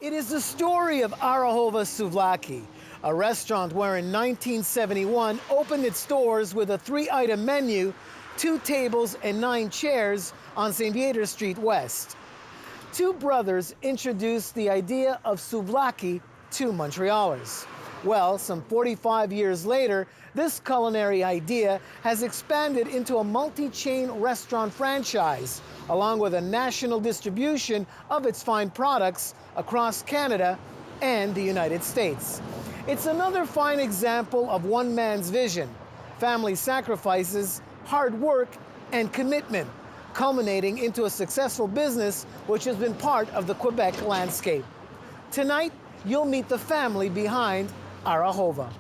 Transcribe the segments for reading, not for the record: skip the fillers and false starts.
It is the story of Arahova-souvlaki, a restaurant where in 1971 opened its doors with a 3-item menu, 2 tables and 9 chairs on St. Viator Street West. 2 brothers introduced the idea of souvlaki to Montrealers. Well, some 45 years later, this culinary idea has expanded into a multi-chain restaurant franchise, along with a national distribution of its fine products across Canada and the United States. It's another fine example of one man's vision, family sacrifices, hard work, and commitment, culminating into a successful business which has been part of the Quebec landscape. Tonight, you'll meet the family behind Arahova.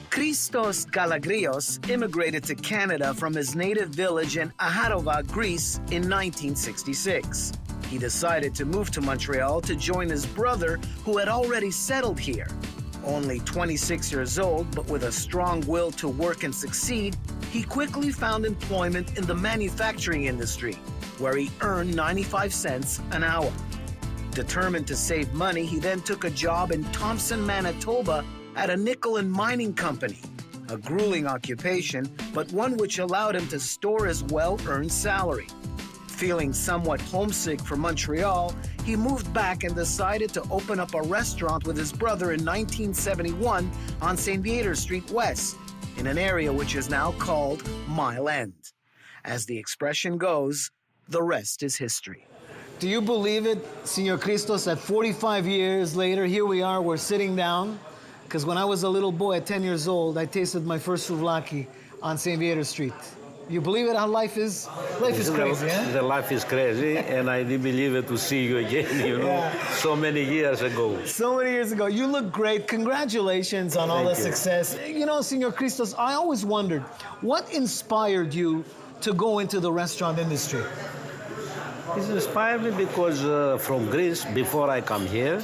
Christos Galagrios immigrated to Canada from his native village in Arahova, Greece in 1966. He decided to move to Montreal to join his brother who had already settled here. Only 26 years old, but with a strong will to work and succeed, he quickly found employment in the manufacturing industry, where he earned 95 cents an hour. Determined to save money, he then took a job in Thompson, Manitoba at a nickel and mining company, a grueling occupation, but one which allowed him to store his well-earned salary. Feeling somewhat homesick for Montreal, he moved back and decided to open up a restaurant with his brother in 1971 on St. Viator Street West, in an area which is now called Mile End. As the expression goes, the rest is history. Do you believe it, Senor Christos, that 45 years later, here we are, we're sitting down? Because when I was a little boy at 10 years old, I tasted my first souvlaki on St. Viator Street. You believe it, how life is? Life is crazy, huh? The life is crazy, and I didn't believe it to see you again, you know, Yeah. so many years ago. So many years ago. You look great. Congratulations on all the Thank you. success. You know, Senor Christos, I always wondered, what inspired you to go into the restaurant industry? It inspired me because from Greece, before I come here,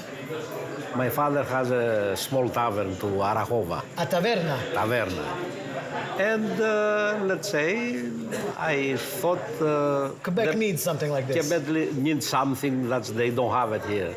my father has a small tavern to Arahova, A taverna. taverna. And let's say, I thought Quebec that needs something like this. Quebec needs something that they don't have it here.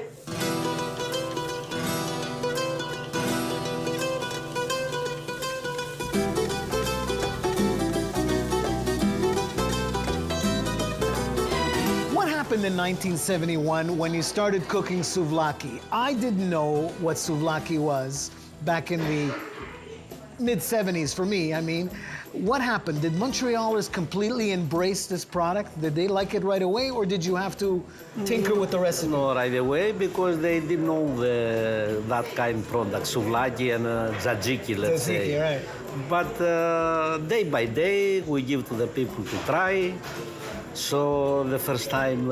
What happened in 1971 when you started cooking souvlaki? I didn't know what souvlaki was back in the mid-70s for me. I mean, what happened? Did Montrealers completely embrace this product? Did they like it right away, or did you have to tinker with the recipe? No, right away, because they didn't know that kind of product, souvlaki and tzatziki, let's say. Tzatziki, right. But day by day, we give to the people to try. So the first time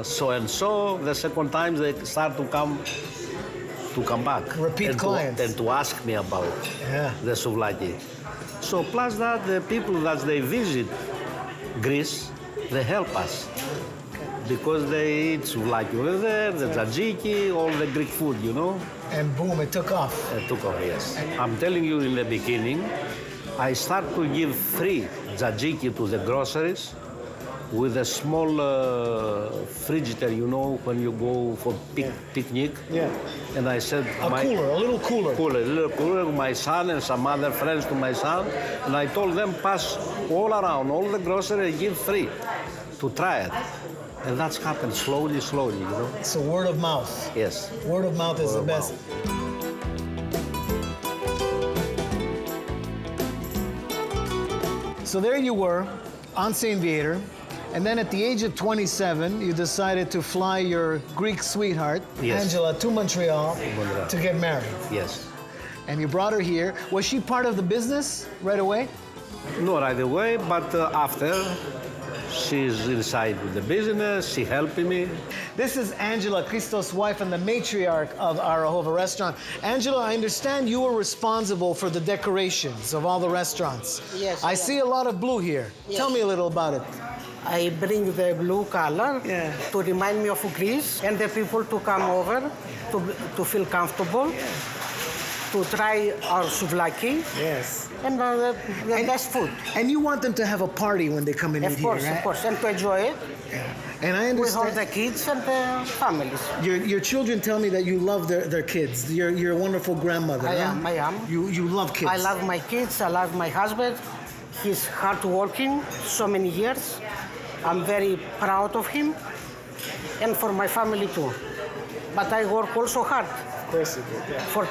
so and so, the second time they start to come back. Repeat and clients. And to ask me about Yeah. the souvlaki. So plus that, the people that they visit Greece, they help us. Because they eat souvlaki over there, the tzatziki, all the Greek food, you know. And boom, it took off. It took off, yes. I'm telling you, in the beginning, I start to give free tzatziki to the groceries with a small frigidaire, you know, when you go for picnic. Yeah. And I said, A little cooler. a little cooler, my son and some other friends to my son, and I told them, pass all around, all the groceries, give free to try it. And that's happened slowly, you know. So word of mouth. Yes. Word of mouth is Word the of best. So there you were on St. Viator, and then at the age of 27, you decided to fly your Greek sweetheart, Yes. Angela, to Montreal Montreal. to get married. Yes. And you brought her here. Was she part of the business right away? Not right away, but after. She's inside with the business, she helping me. This is Angela, Christos' wife and the matriarch of Arahova restaurant. Angela, I understand you were responsible for the decorations of all the restaurants. Yes. I see a lot of blue here. Yes. Tell me a little about it. I bring the blue color to remind me of Greece and the people to come over to feel comfortable, to try our souvlaki. Yes. And the best food. And you want them to have a party when they come and eat here, right? Of course, and to enjoy it And I with all understand the kids and the families. your children tell me that you love their kids. You're a wonderful grandmother. I huh? am, I am. You love kids. I love my kids, I love my husband. He's hardworking so many years. I'm very proud of him and for my family too. But I work also hard. Of course you did, yeah. For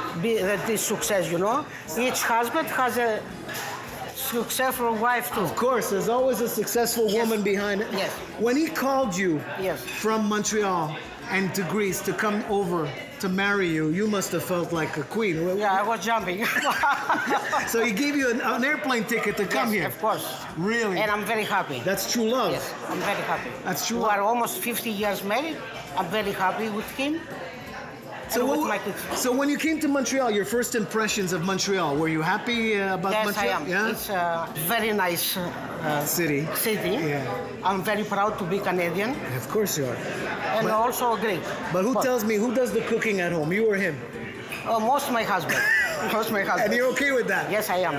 this success, you know. Each husband has a successful wife too. Of course, there's always a successful woman behind it. Yes. When he called you Yes. from Montreal and to Greece to come over to marry you, you must have felt like a queen. Yeah, I was jumping. So he gave you an airplane ticket to come Yes, here. of course. Really? And I'm very happy. That's true love. Yes, I'm very happy. That's true We love. are almost 50 years married. I'm very happy with him. So, and with what- my kids. so when you came to Montreal, your first impressions of Montreal, were you happy about Yes, Montreal? I am. Yeah? It's a very nice City. city. Yeah. I'm very proud to be Canadian Of course you are. and But- also great. But who does the cooking at home? You or him? Most my husband. Most my husband. And you're okay with that? Yes, I am.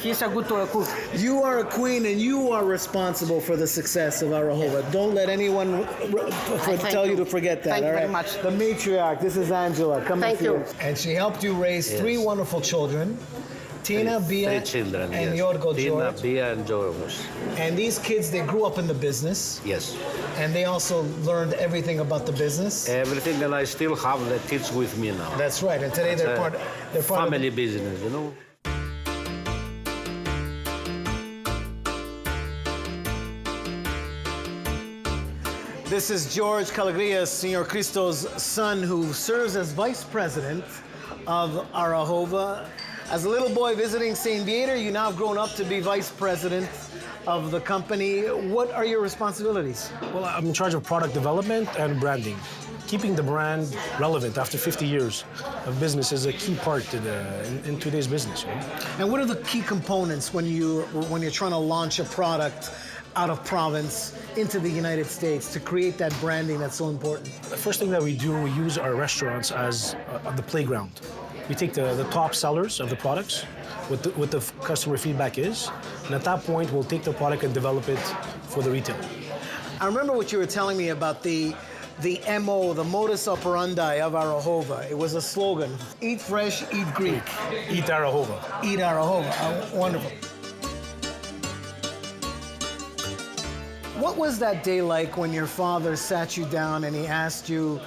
He's a good cook. You are a queen and you are responsible for the success of Arahova. Don't let anyone Thank tell you you. to forget that. Thank you all very right? much. The matriarch, this is Angela. Come Thank you. And she helped you raise three wonderful children. Tina, Bia, Three children, and yes. Yorgo Tina, George. Bia, and George. And these kids, they grew up in the business. Yes. And they also learned everything about the business. Everything, and I still have the kids with me now. That's right. And today they're part family of business, you know. This is George Calagrias, Senor Christo's son, who serves as vice president of Arahova. As a little boy visiting St. Viator, you now have grown up to be vice president of the company. What are your responsibilities? Well, I'm in charge of product development and branding. Keeping the brand relevant after 50 years of business is a key part in today's business. You know? And what are the key components when you're trying to launch a product out of province into the United States to create that branding that's so important? The first thing that we do, we use our restaurants as the playground. We take the top sellers of the products, what the customer feedback is, and at that point, we'll take the product and develop it for the retail. I remember what you were telling me about the MO, the modus operandi of Arahova. It was a slogan: eat fresh, eat Greek. Eat Arahova. Eat Arahova. Wonderful. What was that day like when your father sat you down and he asked you,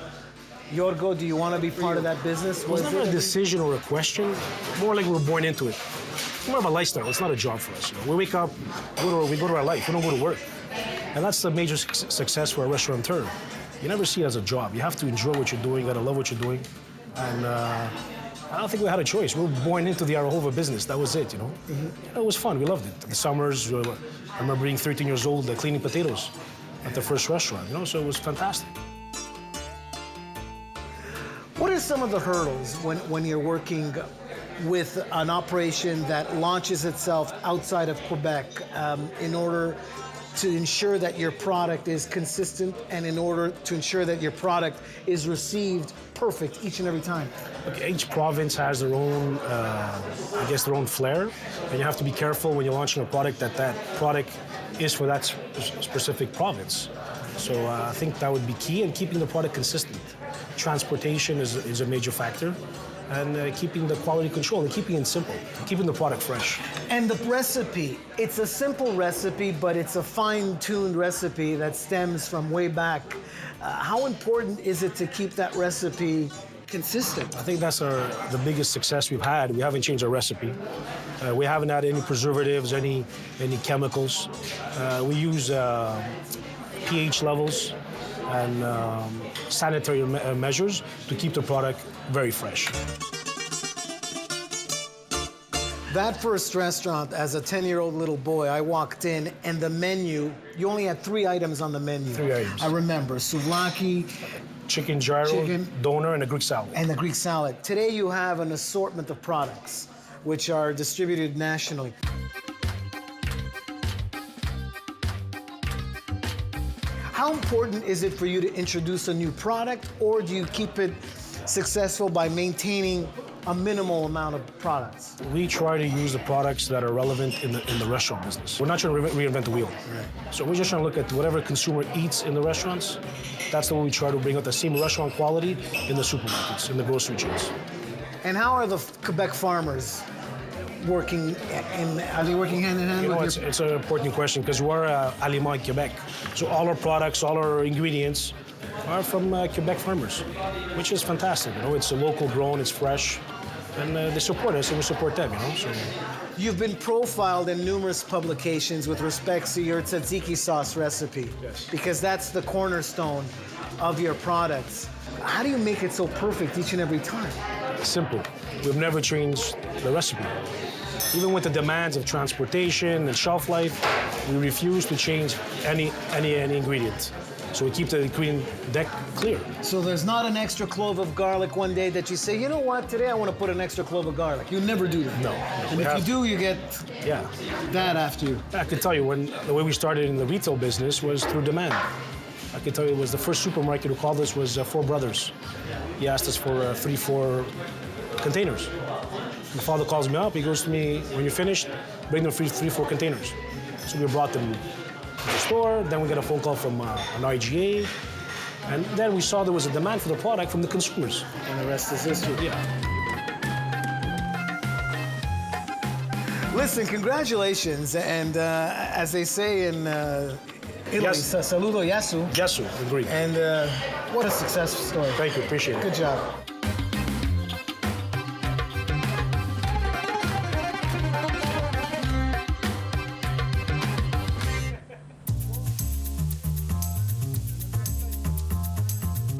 Yorgo, do you want to be part of that business? It was never a decision or a question, more like we were born into it. It's more of a lifestyle, it's not a job for us. You know? We wake up, we go to our life, we don't go to work. And that's the major success for a restaurateur. You never see it as a job. You have to enjoy what you're doing, you gotta love what you're doing. And I don't think we had a choice. We were born into the Arahova business, that was it, you know. Mm-hmm. It was fun, we loved it. The summers, I remember being 13 years old, cleaning potatoes at the first restaurant, you know, so it was fantastic. What are some of the hurdles when you're working with an operation that launches itself outside of Quebec in order to ensure that your product is consistent and in order to ensure that your product is received perfect each and every time? Okay, each province has their own, their own flair, and you have to be careful when you're launching a product that product is for that specific province. So I think that would be key, and keeping the product consistent. Transportation is a major factor, and keeping the quality control and keeping it simple, keeping the product fresh. And the recipe, it's a simple recipe, but it's a fine-tuned recipe that stems from way back. How important is it to keep that recipe consistent? I think that's the biggest success we've had. We haven't changed our recipe. We haven't had any preservatives, any chemicals. We use pH levels and sanitary measures to keep the product very fresh. That first restaurant, as a 10-year-old little boy, I walked in and the menu, you only had 3 items on the menu. 3 items. I remember, souvlaki, Chicken gyro, Chicken. doner, and a Greek salad. and the Greek salad. Today you have an assortment of products which are distributed nationally. How important is it for you to introduce a new product, or do you keep it successful by maintaining a minimal amount of products? We try to use the products that are relevant in the restaurant business. We're not trying to reinvent the wheel. Right. So we're just trying to look at whatever consumer eats in the restaurants. That's the way we try to bring out the same restaurant quality in the supermarkets, in the grocery chains. And how are the Quebec farmers working are they working hand in hand You know, with it's an important question because we're Aliment Quebec. So all our products, all our ingredients are from Quebec farmers, which is fantastic. You know, it's local grown, it's fresh, and they support us and we support them, you know. So You've been profiled in numerous publications with respect to your tzatziki sauce recipe. Yes. Because that's the cornerstone of your products. How do you make it so perfect each and every time? simple. We've never changed the recipe. Even with the demands of transportation and shelf life, we refuse to change any ingredient. So we keep the ingredient deck clear. So there's not an extra clove of garlic one day that you say, you know what, today I want to put an extra clove of garlic. You never do that. No. And if you do, you get that after you. I can tell you, the way we started in the retail business was through demand. I can tell you, it was the first supermarket who called us was Four Brothers. He asked us for 3-4 containers. My father calls me up, he goes to me, when you're finished, bring them 3-4 containers. So we brought them to the store, then we got a phone call from an IGA, and then we saw there was a demand for the product from the consumers. And the rest is history. Yeah. Listen, congratulations. And as they say in Italy, Yes. saludo yasu. Yasu, agree. And what a success story. Thank you, appreciate it. Good job.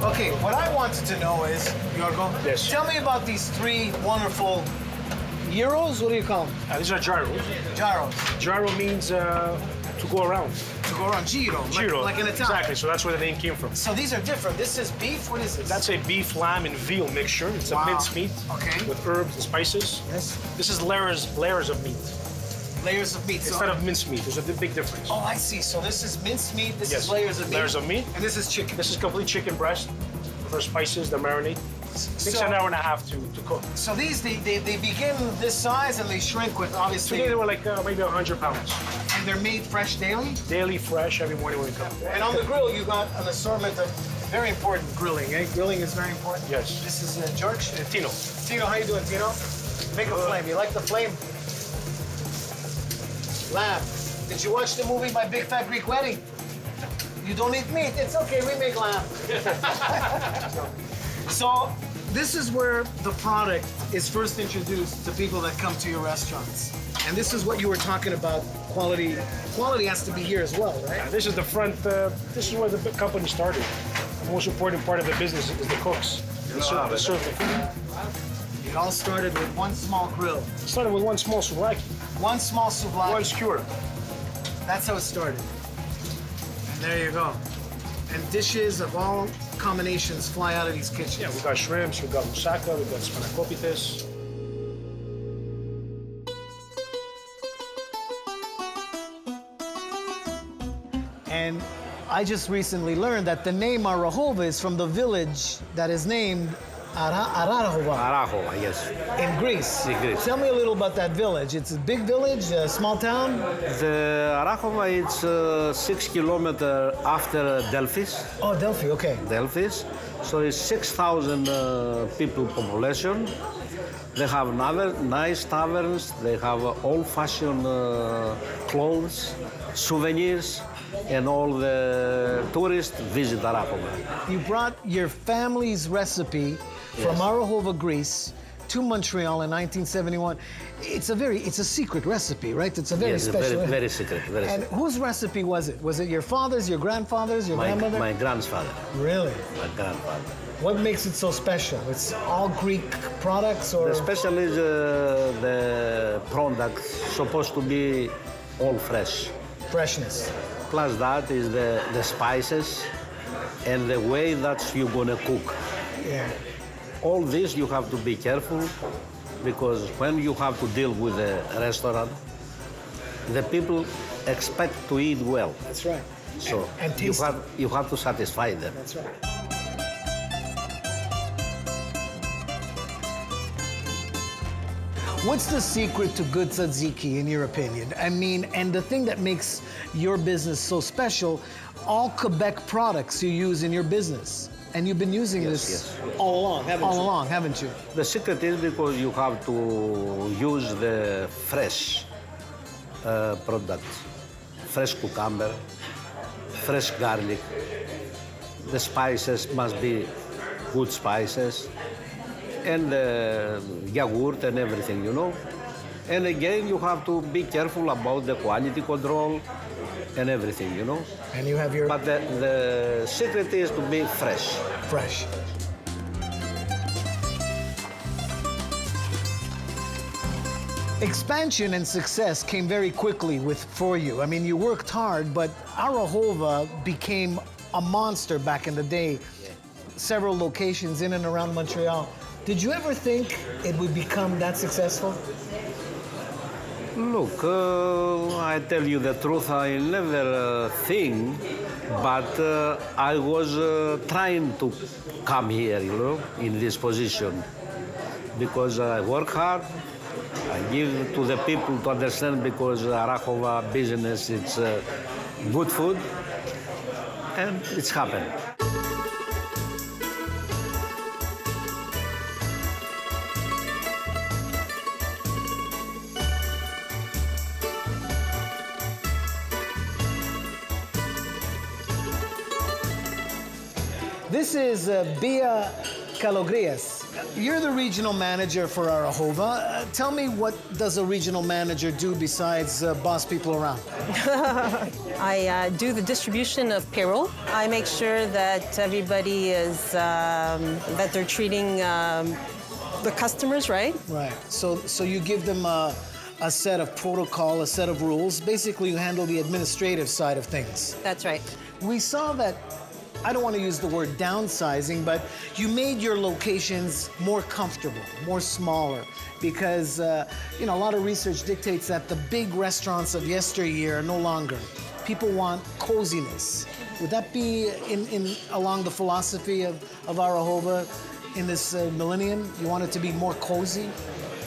Okay, what I wanted to know is, Yorgo, Yes. tell me about these 3 wonderful gyros. What do you call them? These are gyros. Gyros. Gyro means to go around. To go around gyro, Gyro. like in Italian. Exactly, so that's where the name came from. So these are different. This is beef. What is this? That's a beef, lamb, and veal mixture. It's Wow. a minced meat Okay. with herbs and spices. Yes. This is layers of meat Layers of meat. So- instead of minced meat. There's a big difference. Oh, I see. So this is minced meat. This Yes. is layers of meat. Layers of meat. And this is chicken. This is complete chicken breast with our spices, the marinade. Takes So- an hour and a half to cook. So these they begin this size and they shrink with obviously. Today they were like maybe 100 pounds. And they're made fresh daily. Daily, fresh, every morning when we come. And on the grill, you got an assortment of very important grilling. Eh? Grilling is very important. Yes. This is George. Tino. Tino, how you doing, Tino? Make a flame. You like the flame? Lamb. Did you watch the movie My Big Fat Greek Wedding? You don't eat meat. It's okay. We make lamb. So this is where the product is first introduced to people that come to your restaurants. And this is what you were talking about. Quality. Quality has to be here as well, right? This is the front. This is where the company started. The most important part of the business is the cooks. They serve the food. It all started with one small grill, It started with one small souvlaki, one small souvlaki. one skewer. That's how it started. And there you go. And dishes of all combinations fly out of these kitchens. Yeah, we got shrimps, we got moussaka, we got spanakopitys. And I just recently learned that the name Arahova is from the village that is named Arahova Arahova, yes. in Greece. In Greece. Tell me a little about that village. It's a big village, a small town? The Arahova is 6 kilometers after Delphis. Oh, Delphi, okay. Delphis. So it's 6,000 people population. They have nice taverns. They have old-fashioned clothes, souvenirs, and all the tourists visit Arahova. You brought your family's recipe from Arahova, Greece, to Montreal in 1971. It's a secret recipe, right? It's a very Yes, special. very secret. Very And secret. whose recipe was it? Was it your father's, your grandfather's, your grandmother? My grandfather. Really? My grandfather. What makes it so special? It's all Greek products, or The special is the product supposed to be all fresh. freshness? Plus that is the spices and the way that you're gonna cook. Yeah. All this you have to be careful because when you have to deal with a restaurant, the people expect to eat well. That's right. So and taste. you have to satisfy them. That's right. What's the secret to good tzatziki, in your opinion? I mean, and the thing that makes your business so special, all Quebec products you use in your business. And you've been using this All along, haven't all you? along, haven't you? The secret is because you have to use the fresh products, fresh cucumber, fresh garlic. The spices must be good spices, and the yogurt and everything, you know. And again, you have to be careful about the quality control and everything, you know. And you have your But the secret is to be fresh. fresh. Expansion and success came very quickly for you. I mean, you worked hard, but Arahova became a monster back in the day. Several locations in and around Montreal. Did you ever think it would become that successful? Look, I tell you the truth, I never think, but I was trying to come here, you know, in this position. Because I work hard, I give to the people to understand because Arahova business, it's good food, and it's happened. This is Bia Calogrias. You're the regional manager for Arahova. Tell me, what does a regional manager do besides boss people around? I do the distribution of payroll. I make sure that everybody is, that they're treating the customers right. Right. So you give them a set of protocol, a set of rules. Basically, you handle the administrative side of things. That's right. We saw that, I don't want to use the word downsizing, but you made your locations more comfortable, more smaller, because a lot of research dictates that the big restaurants of yesteryear are no longer. People want coziness. Would that be along the philosophy of Arahova in this millennium? You want it to be more cozy?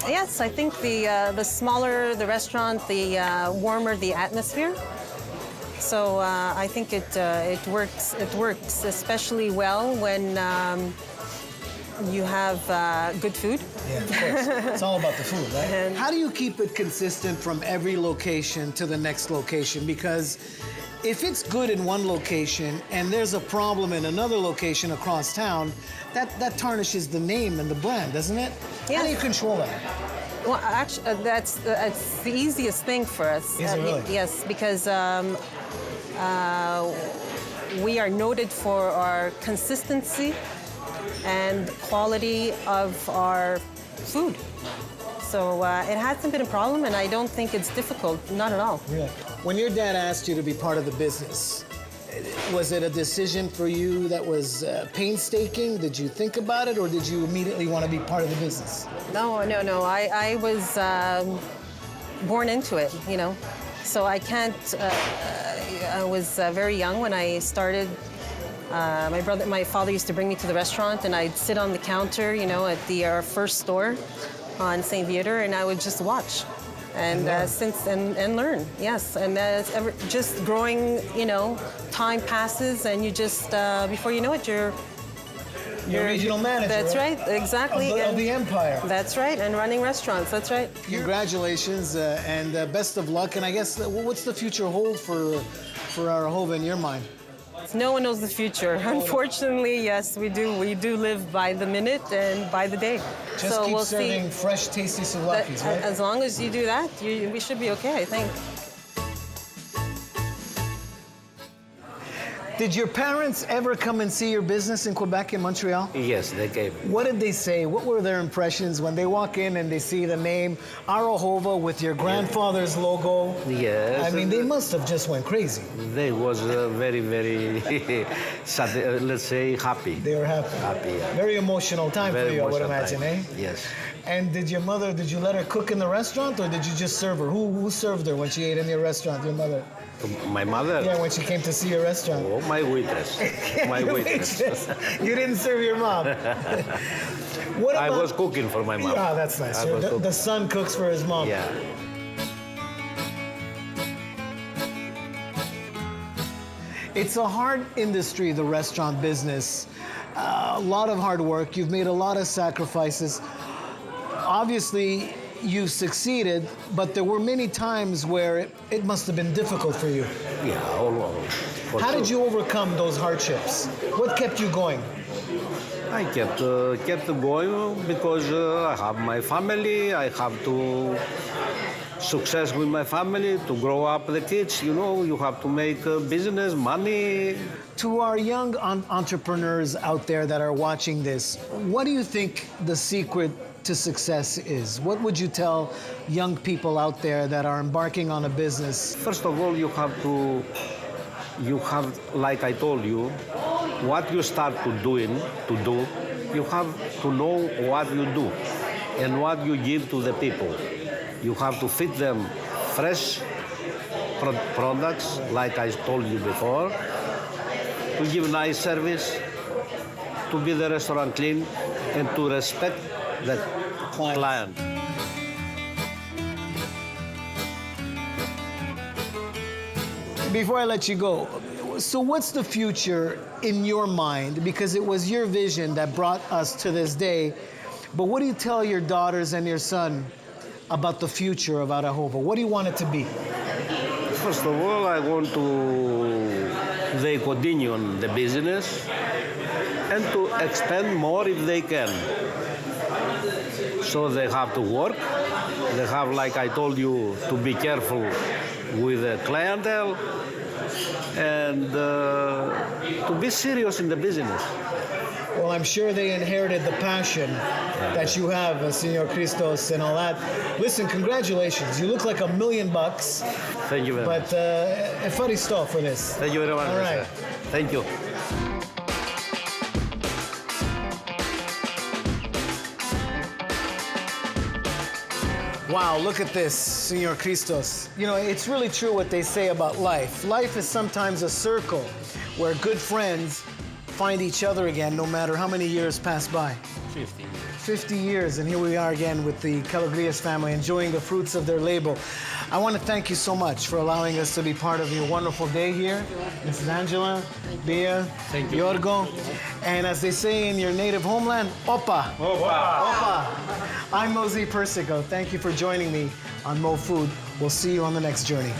Yes, I think the smaller the restaurant, the warmer the atmosphere. So I think it works. It works especially well when you have good food. Yeah, of course. It's all about the food, right? And how do you keep it consistent from every location to the next location? Because if it's good in one location and there's a problem in another location across town, that tarnishes the name and the brand, doesn't it? Yes. How do you control that? well, actually, that's the easiest thing for us. Is it really? Yes, because we are noted for our consistency and quality of our food. So it hasn't been a problem, and I don't think it's difficult, not at all. Yeah. When your dad asked you to be part of the business, was it a decision for you that was painstaking? Did you think about it, or did you immediately want to be part of the business? No. I was born into it, you know. So I can't. I was very young when I started. My father used to bring me to the restaurant, and I'd sit on the counter, you know, at our first store on St. Viator, and I would just watch. And learn, yes. And just growing, you know, time passes, and you just before you know it, you're regional manager. That's right, exactly. Of the empire. That's right, and running restaurants. That's right. Congratulations and best of luck. And I guess what's the future hold for Arahova in your mind? No one knows the future. Unfortunately, yes, we do. We do live by the minute and by the day. Just so keep we'll serving see. fresh, tasty souvlakis, right? As long as you do that, we should be okay, I think. Did your parents ever come and see your business in Quebec and Montreal? Yes, they came. What did they say? What were their impressions when they walk in and they see the name Arahova with your grandfather's logo? Yes. I mean, they must have just went crazy. They was very, very, sad, let's say, happy. They were happy. Happy, yeah. Very emotional time for Very you, I would emotional imagine, time. eh? Yes. And did you let her cook in the restaurant, or did you just serve her? Who served her when she ate in your restaurant, your mother? My mother? Yeah, when she came to see your restaurant. Oh, my waitress. My Your waitress. waitress. You didn't serve your mom. What I about... was cooking for my mom. Ah, that's nice. I was The cooking. son cooks for his mom. Yeah. It's a hard industry, the restaurant business. A lot of hard work. You've made a lot of sacrifices. Obviously, you've succeeded, but there were many times where it must have been difficult for you. Yeah, all over. For How sure. did you overcome those hardships? What kept you going? I kept going because I have my family. I have to success with my family to grow up the kids. You know, you have to make business, money. To our young entrepreneurs out there that are watching this, what do you think the secret to success is? What would you tell young people out there that are embarking on a business? First of all, you have, like I told you, what you start to do, you have to know what you do and what you give to the people. You have to feed them fresh products, like I told you before, to give nice service, to be the restaurant clean, and to respect the client. Before I let you go, so what's the future in your mind? Because it was your vision that brought us to this day. But what do you tell your daughters and your son about the future of Arahova? What do you want it to be? First of all, I want they continue on the business and to expand more if they can. So they have to work. They have, like I told you, to be careful with the clientele and to be serious in the business. Well, I'm sure they inherited the passion that you have, Senor Christos, and all that. Listen, congratulations. You look like $1 million. Thank you very much. But efaristo for this. Thank you very much. All right. Thank you. Wow, look at this, Senor Christos. You know, it's really true what they say about life. Life is sometimes a circle where good friends find each other again, no matter how many years pass by. 50 years. 50 years, and here we are again with the Calagrias family enjoying the fruits of their labor. I want to thank you so much for allowing us to be part of your wonderful day here. Mrs. Angela, Bea, Yorgo, and as they say in your native homeland, Opa. Opa. Opa. I'm Mosey Persico. Thank you for joining me on Mo Food. We'll see you on the next journey.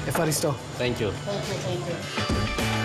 Efaristo. Thank you. Thank you, thank you.